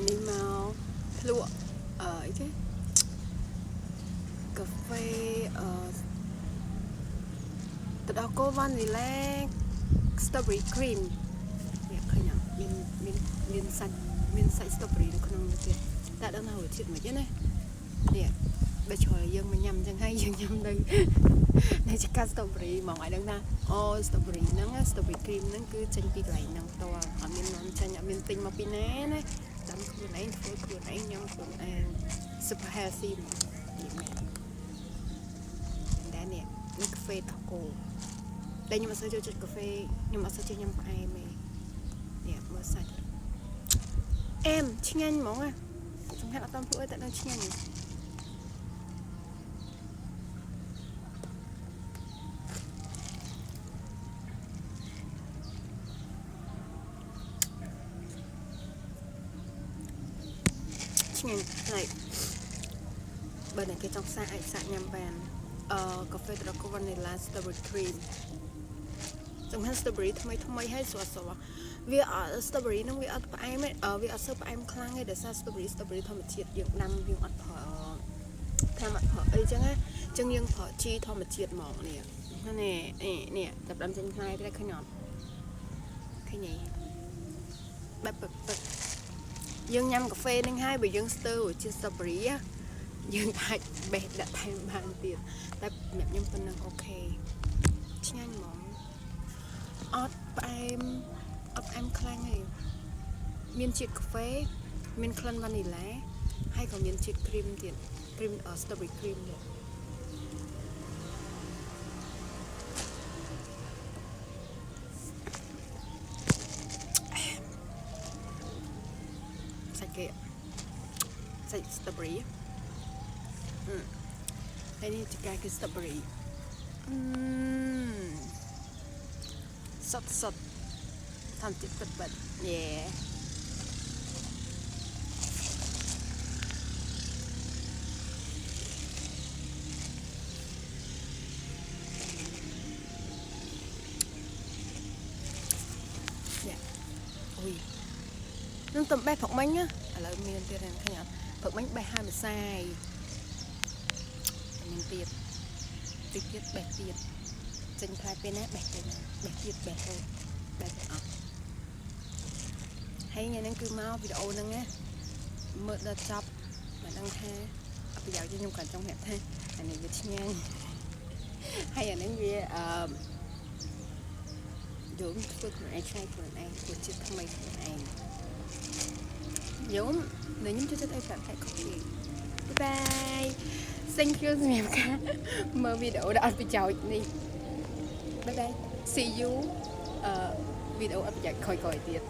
នេះមកភ្លក់អីគេកាហ្វេទឹកដោះគោវ៉ានីឡា strawberry cream នេះឃើញអត់មានសាច់ strawberry នៅក្នុងនេះទៀតតែដឹងថារសជាតិមិនទេណានេះបើឆ្លងយើងមកញ៉ាំអញ្ចឹងហើយយើងញ៉ាំនៅចកា strawberry ហ្មងឲ្យដឹងថាអូ strawberry ហ្នឹង strawberry cream ហ្នឹងគឺចេញពីកន្លែងហ្នឹងផ្ទាល់អត់មាននាំចេញអត់មានទិញមកពីណាណាដាំខ្លួនឯងធ្វើខ្លួនឯងញ៉ាំខ្លួនឯង super healthy នេះមែនតែនេះកាហ្វេតាកូតែខ្ញុំអត់សូវចូលចិត្តកាហ្វេខ្ញុំអត់សូវចេះញ៉ាំផ្អែមទេនេះមើលសាច់អែមឆ្ងាញ់ហ្មងណាសំខាន់អត់តាមពួកតែដល់ឆ្ងាញ់ឆ្ងាញ់ហើយបើអ្នកគេចង់សាកអាចសាកញ៉ាំបានកាហ្វេត្រកូវ៉ានីឡា strawberry cream សំខាន់ strawberry ថ្មីហើយស្រស់វាអត់ strawberry ហ្នឹងវាអត់ផ្អែមទេវាអត់សូវផ្អែមខ្លាំងទេដោយសារ strawberry ធម្មជាតិយើងដាំយើងអត់ប្រើអីចឹងណាចឹងយើងប្រើជីធម្មជាតិហ្មងនេះនេះចាប់ដាំចេញផ្លែតែឃើញអត់ឃើញទេបែបយើងញ៉ាំកាហ្វេហ្នឹងហើយបើយើងស្ទើរជា strawberry យើងអាចបេះដាក់ថែមបានទៀតតែសម្រាប់ខ្ញុំប៉ុណ្ណឹងអូខេឆ្ងាញ់ហ្មងអត់ផ្អែមខ្លាំងទេមានជាតិកាហ្វេមានក្លិនវ៉ានីឡាហើយក៏មានជាតិគ្រីមទៀតគ្រីមstrawberry cream ទៀតសាច់ strawberry ហើយនេះជាគឺ strawberry សតធម្មជាតិពិតយេអូយនឹងតំបេះផឹកមិញណាឥឡូវមានទៀតឃើញអត់ផឹកមិញបេះហើយម្សាយមានទៀតតិចទៀតបេះទៀតចេញផ្លែពេលណាបេះចេញបេះទៀតបេះហូតបេះអត់ហើយថ្ងៃហ្នឹងគឺមកវីដេអូហ្នឹងណាមើលដល់ចប់មិនដឹងថាប្រយោជន៍ខ្ញុំក៏ចង់ប្រាប់ថាអានេះវាឆ្ងាញ់ហើយអាហ្នឹងវាយំធ្វើខ្លួនឯងឆ្នៃខ្លួនឯងធ្វើជាតិថ្មីខ្លួនឯងយំនៅខ្ញុំចូលចិត្តអីប្រាប់តែខុសពីបាយThank you សម្រាប់ការមើលវីដេអូដ៏អត់ប្រយោជន៍នេះបាយ See you វីដេអូអត់ប្រយោជន៍ក្រោយៗទៀត